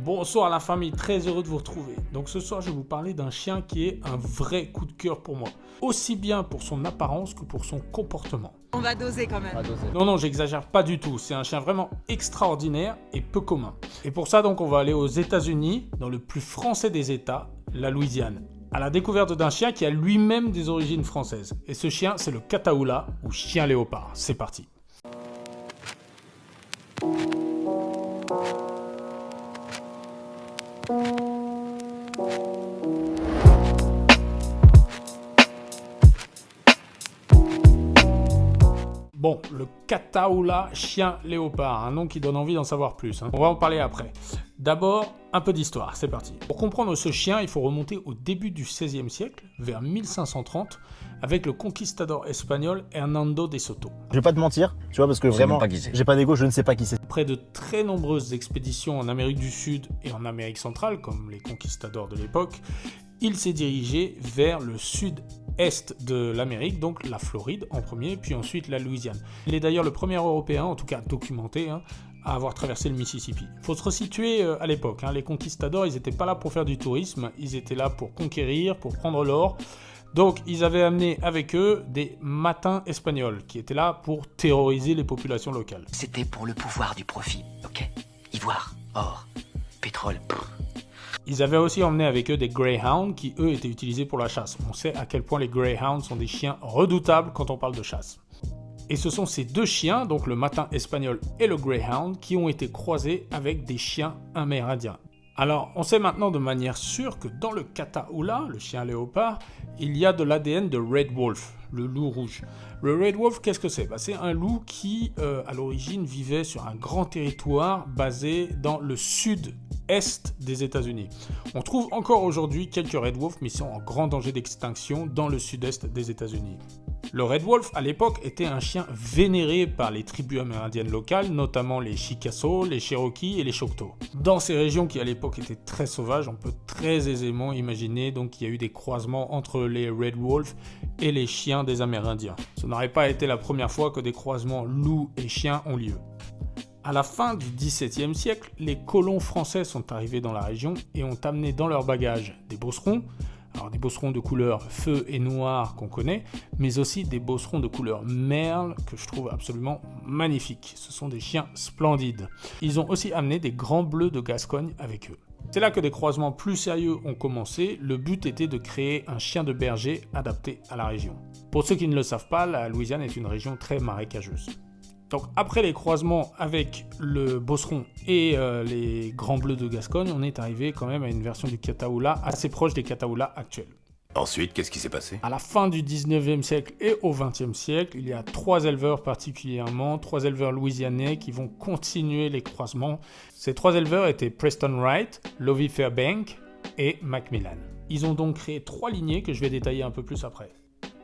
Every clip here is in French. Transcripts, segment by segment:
Bonsoir la famille, très heureux de vous retrouver. Donc ce soir, je vais vous parler d'un chien qui est un vrai coup de cœur pour moi. Aussi bien pour son apparence que pour son comportement. On va doser quand même. Non, j'exagère pas du tout. C'est un chien vraiment extraordinaire et peu commun. Et pour ça, donc, on va aller aux États-Unis, dans le plus français des États, la Louisiane, à la découverte d'un chien qui a lui-même des origines françaises. Et ce chien, c'est le Catahoula, ou chien léopard. C'est parti. Bon, le Catahoula chien léopard, un nom qui donne envie d'en savoir plus. On va en parler après. D'abord, un peu d'histoire, c'est parti. Pour comprendre ce chien, il faut remonter au début du XVIe siècle, vers 1530, avec le conquistador espagnol Hernando de Soto. Je vais pas te mentir, tu vois, parce que vraiment, j'ai pas d'ego, je ne sais pas qui c'est. Après de très nombreuses expéditions en Amérique du Sud et en Amérique centrale, comme les conquistadors de l'époque, il s'est dirigé vers le sud-est de l'Amérique, donc la Floride en premier, puis ensuite la Louisiane. Il est d'ailleurs le premier Européen, en tout cas documenté, à avoir traversé le Mississippi. Il faut se resituer à l'époque. Les conquistadors, ils n'étaient pas là pour faire du tourisme, ils étaient là pour conquérir, pour prendre l'or. Donc, ils avaient amené avec eux des matins espagnols qui étaient là pour terroriser les populations locales. C'était pour le pouvoir du profit, ok? Ivoire, or, pétrole. Ils avaient aussi emmené avec eux des greyhounds qui, eux, étaient utilisés pour la chasse. On sait à quel point les greyhounds sont des chiens redoutables quand on parle de chasse. Et ce sont ces deux chiens, donc le matin espagnol et le greyhound, qui ont été croisés avec des chiens amérindiens. Alors, on sait maintenant de manière sûre que dans le Catahoula, le chien léopard, il y a de l'ADN de Red Wolf, le loup rouge. Le Red Wolf, qu'est-ce que c'est ? C'est un loup qui, à l'origine, vivait sur un grand territoire basé dans le sud-est des États-Unis. On trouve encore aujourd'hui quelques Red Wolf, mais ils sont en grand danger d'extinction dans le sud-est des États-Unis. Le Red Wolf, à l'époque, était un chien vénéré par les tribus amérindiennes locales, notamment les Chickasaw, les Cherokees et les Choctaws. Dans ces régions qui, à l'époque, étaient très sauvages, on peut très aisément imaginer donc qu'il y a eu des croisements entre les Red Wolf et les chiens des Amérindiens. Ce n'aurait pas été la première fois que des croisements loups et chiens ont lieu. À la fin du XVIIe siècle, les colons français sont arrivés dans la région et ont amené dans leur bagage des beaucerons, alors des beaucerons de couleur feu et noir qu'on connaît, mais aussi des beaucerons de couleur merle que je trouve absolument magnifiques. Ce sont des chiens splendides. Ils ont aussi amené des grands bleus de Gascogne avec eux. C'est là que des croisements plus sérieux ont commencé. Le but était de créer un chien de berger adapté à la région. Pour ceux qui ne le savent pas, la Louisiane est une région très marécageuse. Donc après les croisements avec le beauceron et les grands bleus de Gascogne, on est arrivé quand même à une version du Catahoula assez proche des Catahoulas actuels. Ensuite, qu'est-ce qui s'est passé ? À la fin du 19e siècle et au 20e siècle, il y a 3 éleveurs particulièrement, 3 éleveurs louisianais qui vont continuer les croisements. Ces 3 éleveurs étaient Preston Wright, Lovie Fairbank et Macmillan. Ils ont donc créé 3 lignées que je vais détailler un peu plus après.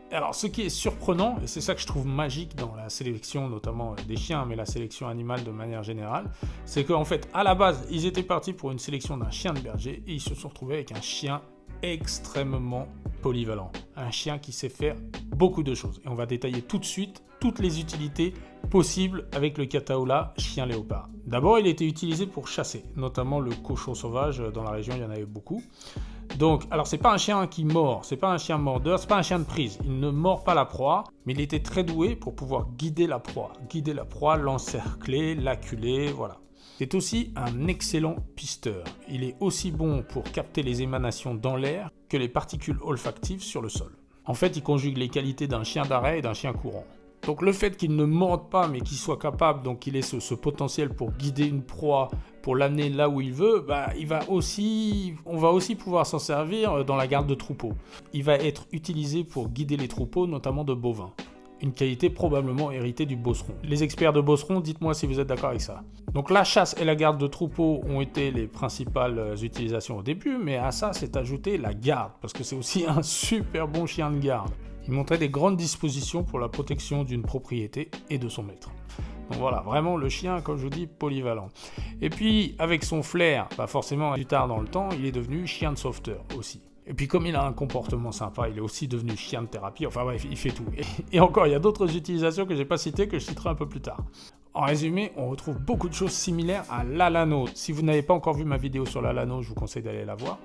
Alors, ce qui est surprenant, et c'est ça que je trouve magique dans la sélection, notamment des chiens, mais la sélection animale de manière générale, c'est qu'en fait, à la base, ils étaient partis pour une sélection d'un chien de berger et ils se sont retrouvés avec un chien extrêmement polyvalent. Un chien qui sait faire beaucoup de choses. Et on va détailler tout de suite toutes les utilités possibles avec le Catahoula chien léopard. D'abord, il était utilisé pour chasser, notamment le cochon sauvage. Dans la région, il y en avait beaucoup. Donc, alors c'est pas un chien qui mord, c'est pas un chien mordeur, c'est pas un chien de prise. Il ne mord pas la proie, mais il était très doué pour pouvoir guider la proie, l'encercler, l'acculer, voilà. C'est aussi un excellent pisteur. Il est aussi bon pour capter les émanations dans l'air que les particules olfactives sur le sol. En fait, il conjugue les qualités d'un chien d'arrêt et d'un chien courant. Donc le fait qu'il ne morde pas mais qu'il soit capable, donc qu'il ait ce potentiel pour guider une proie, pour l'amener là où il veut, on va aussi pouvoir s'en servir dans la garde de troupeaux. Il va être utilisé pour guider les troupeaux, notamment de bovins. Une qualité probablement héritée du beauceron. Les experts de beauceron, dites-moi si vous êtes d'accord avec ça. Donc la chasse et la garde de troupeaux ont été les principales utilisations au début, mais à ça s'est ajouté la garde, parce que c'est aussi un super bon chien de garde. Il montrait des grandes dispositions pour la protection d'une propriété et de son maître. Donc voilà, vraiment le chien, comme je vous dis, polyvalent. Et puis, avec son flair, forcément, plus tard dans le temps, il est devenu chien de sauveteur aussi. Et puis comme il a un comportement sympa, il est aussi devenu chien de thérapie, enfin bref, il fait tout. Et encore, il y a d'autres utilisations que je n'ai pas citées, que je citerai un peu plus tard. En résumé, on retrouve beaucoup de choses similaires à l'Alano. Si vous n'avez pas encore vu ma vidéo sur l'Alano, je vous conseille d'aller la voir.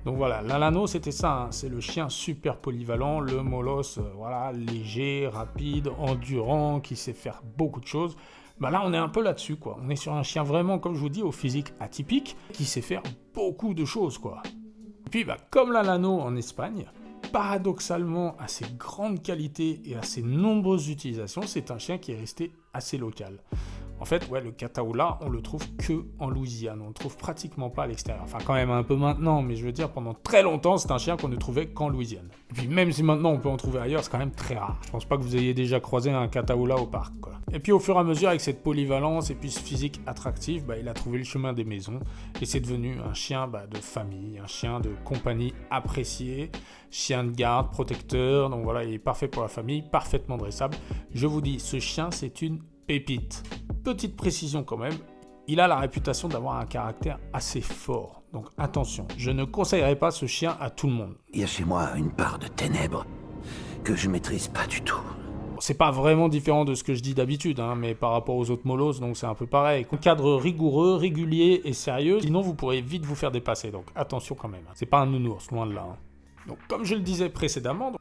Donc voilà, l'Alano c'était ça, hein. C'est le chien super polyvalent, le molosse, voilà, léger, rapide, endurant, qui sait faire beaucoup de choses. Bah là on est un peu là-dessus quoi, on est sur un chien vraiment, comme je vous dis, au physique atypique, qui sait faire beaucoup de choses quoi. Et puis bah, comme l'Alano en Espagne, paradoxalement à ses grandes qualités et à ses nombreuses utilisations, c'est un chien qui est resté assez local. En fait, ouais, le Catahoula, on le trouve que en Louisiane, on le trouve pratiquement pas à l'extérieur. Enfin, quand même un peu maintenant, mais je veux dire, pendant très longtemps, c'est un chien qu'on ne trouvait qu'en Louisiane. Et puis même si maintenant on peut en trouver ailleurs, c'est quand même très rare. Je pense pas que vous ayez déjà croisé un Catahoula au parc, quoi. Et puis au fur et à mesure, avec cette polyvalence et puis ce physique attractif, bah, il a trouvé le chemin des maisons et c'est devenu un chien de famille, un chien de compagnie apprécié, chien de garde, protecteur. Donc voilà, il est parfait pour la famille, parfaitement dressable. Je vous dis, ce chien, c'est une pépite. Petite précision quand même, il a la réputation d'avoir un caractère assez fort. Donc attention, je ne conseillerais pas ce chien à tout le monde. Il y a chez moi une part de ténèbres que je maîtrise pas du tout. C'est pas vraiment différent de ce que je dis d'habitude, hein, mais par rapport aux autres molosses, donc c'est un peu pareil. Un cadre rigoureux, régulier et sérieux, sinon vous pourrez vite vous faire dépasser. Donc attention quand même, c'est pas un nounours, loin de là. Hein. Donc comme je le disais précédemment,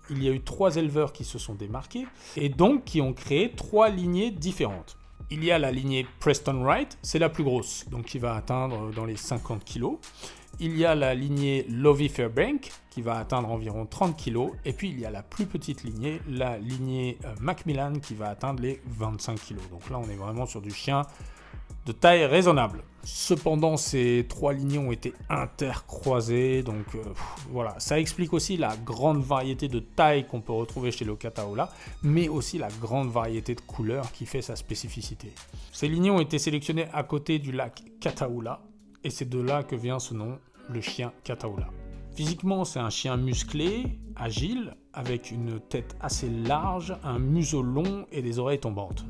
il y a eu 3 éleveurs qui se sont démarqués et donc qui ont créé 3 lignées différentes. Il y a la lignée Preston Wright, c'est la plus grosse, donc qui va atteindre dans les 50 kg. Il y a la lignée Lovie Fairbank, qui va atteindre environ 30 kg. Et puis il y a la plus petite lignée, la lignée Macmillan, qui va atteindre les 25 kg. Donc là, on est vraiment sur du chien de taille raisonnable. Cependant, ces 3 lignées ont été intercroisées, donc voilà. Ça explique aussi la grande variété de taille qu'on peut retrouver chez le Catahoula, mais aussi la grande variété de couleurs qui fait sa spécificité. Ces lignées ont été sélectionnées à côté du lac Catahoula, et c'est de là que vient ce nom, le chien Catahoula. Physiquement, c'est un chien musclé, agile, avec une tête assez large, un museau long et des oreilles tombantes.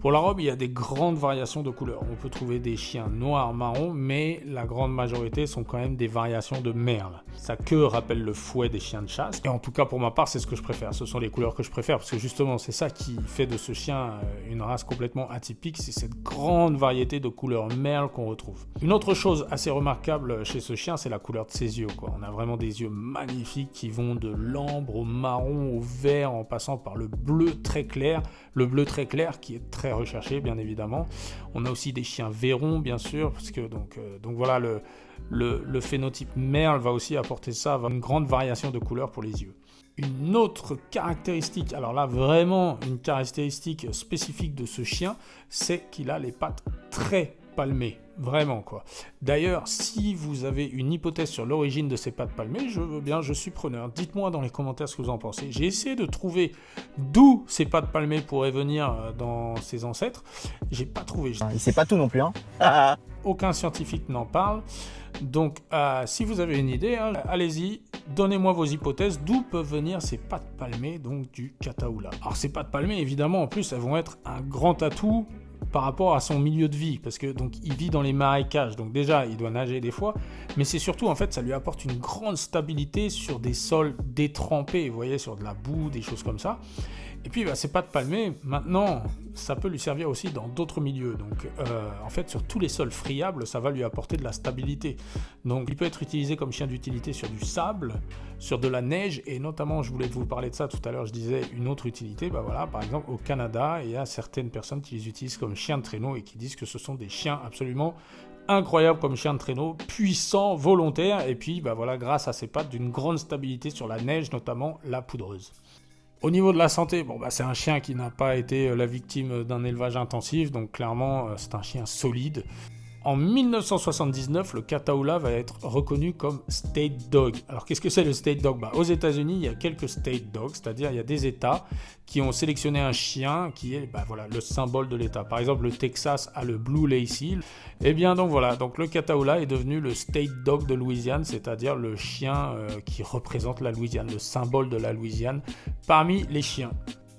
Pour la robe, il y a des grandes variations de couleurs. On peut trouver des chiens noirs, marrons, mais la grande majorité sont quand même des variations de merle. Sa queue rappelle le fouet des chiens de chasse. Et en tout cas, pour ma part, c'est ce que je préfère. Ce sont les couleurs que je préfère, parce que justement, c'est ça qui fait de ce chien une race complètement atypique. C'est cette grande variété de couleurs merle qu'on retrouve. Une autre chose assez remarquable chez ce chien, c'est la couleur de ses yeux, quoi. On a vraiment des yeux magnifiques qui vont de l'ambre au marron, au vert, en passant par le bleu très clair. Le bleu très clair qui est très recherché, bien évidemment. On a aussi des chiens vairons, bien sûr, parce que donc voilà, le phénotype merle va aussi apporter ça, une grande variation de couleurs pour les yeux. Une autre caractéristique, alors là vraiment une caractéristique spécifique de ce chien, c'est qu'il a les pattes très palmées, vraiment quoi. D'ailleurs, si vous avez une hypothèse sur l'origine de ces pattes palmées, je suis preneur. Dites-moi dans les commentaires ce que vous en pensez. J'ai essayé de trouver d'où ces pattes palmées pourraient venir dans ses ancêtres. J'ai pas trouvé. Il sait pas tout non plus, hein. Aucun scientifique n'en parle. Donc, si vous avez une idée, hein, allez-y, donnez-moi vos hypothèses d'où peuvent venir ces pattes palmées donc du Catahoula. Alors, ces pattes palmées, évidemment, en plus, elles vont être un grand atout par rapport à son milieu de vie, parce que donc il vit dans les marécages, donc déjà il doit nager des fois, mais c'est surtout en fait ça lui apporte une grande stabilité sur des sols détrempés, vous voyez, sur de la boue, des choses comme ça. Et puis ces pattes palmées, maintenant, ça peut lui servir aussi dans d'autres milieux. Donc en fait sur tous les sols friables, ça va lui apporter de la stabilité. Donc il peut être utilisé comme chien d'utilité sur du sable, sur de la neige, et notamment, je voulais vous parler de ça tout à l'heure, je disais une autre utilité, voilà, par exemple au Canada, il y a certaines personnes qui les utilisent comme chiens de traîneau et qui disent que ce sont des chiens absolument incroyables comme chiens de traîneau, puissants, volontaires, et puis voilà, grâce à ces pattes, d'une grande stabilité sur la neige, notamment la poudreuse. Au niveau de la santé, c'est un chien qui n'a pas été la victime d'un élevage intensif, donc clairement c'est un chien solide. En 1979, le Catahoula va être reconnu comme State Dog. Alors qu'est-ce que c'est le State Dog ? Aux États-Unis, il y a quelques State Dogs, c'est-à-dire il y a des États qui ont sélectionné un chien qui est le symbole de l'État. Par exemple, le Texas a le Blue Lacy. Et bien donc le Catahoula est devenu le State Dog de Louisiane, c'est-à-dire le chien qui représente la Louisiane, le symbole de la Louisiane parmi les chiens.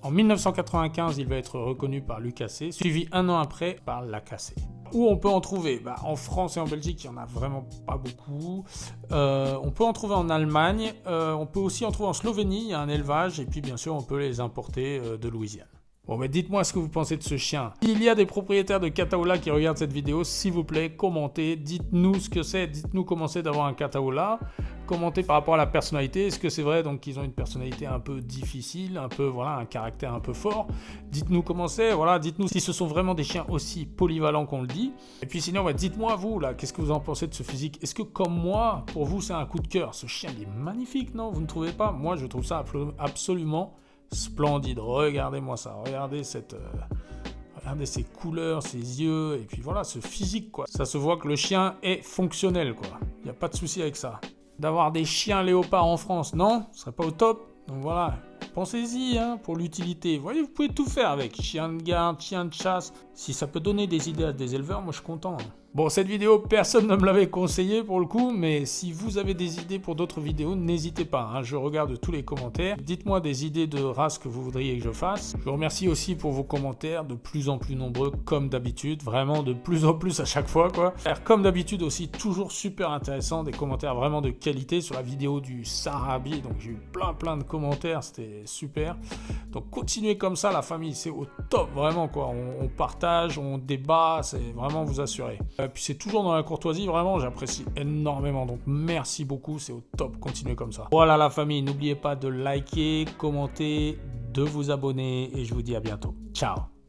En 1995, il va être reconnu par l'UKC, suivi un an après par l'AKC. Où on peut en trouver ? En France et en Belgique, il n'y en a vraiment pas beaucoup. On peut en trouver en Allemagne. On peut aussi en trouver en Slovénie, il y a un élevage. Et puis bien sûr, on peut les importer de Louisiane. Bon, mais dites-moi ce que vous pensez de ce chien. Il y a des propriétaires de Catahoula qui regardent cette vidéo, s'il vous plaît, commentez, dites-nous ce que c'est, dites-nous comment c'est d'avoir un Catahoula, commentez par rapport à la personnalité, est-ce que c'est vrai donc qu'ils ont une personnalité un peu difficile, un peu, voilà, un caractère un peu fort, dites-nous comment c'est, voilà, dites-nous si ce sont vraiment des chiens aussi polyvalents qu'on le dit, et puis sinon, bah, dites-moi vous, là, qu'est-ce que vous en pensez de ce physique, est-ce que comme moi, pour vous, c'est un coup de cœur, ce chien, il est magnifique, non, vous ne trouvez pas? Moi, je trouve ça absolument splendide, regardez-moi ça, regardez regardez ses couleurs, ses yeux, et puis voilà, ce physique, quoi. Ça se voit que le chien est fonctionnel, quoi. Il n'y a pas de souci avec ça. D'avoir des chiens léopards en France, non? Ce serait pas au top? Donc voilà, pensez-y, hein, pour l'utilité. Vous voyez, vous pouvez tout faire avec. Chien de garde, chien de chasse. Si ça peut donner des idées à des éleveurs, moi je suis content. Hein. Bon, cette vidéo, personne ne me l'avait conseillé pour le coup, mais si vous avez des idées pour d'autres vidéos, n'hésitez pas, hein, je regarde tous les commentaires. Dites-moi des idées de races que vous voudriez que je fasse. Je vous remercie aussi pour vos commentaires, de plus en plus nombreux, comme d'habitude, vraiment de plus en plus à chaque fois, quoi. Comme d'habitude aussi, toujours super intéressant, des commentaires vraiment de qualité sur la vidéo du Sarabi, donc j'ai eu plein de commentaires, c'était super. Donc continuez comme ça, la famille, c'est au top, vraiment, quoi. On partage, on débat, c'est vraiment vous assurer. Puis c'est toujours dans la courtoisie, vraiment, j'apprécie énormément. Donc merci beaucoup, c'est au top, continuez comme ça. Voilà la famille, n'oubliez pas de liker, commenter, de vous abonner et je vous dis à bientôt. Ciao.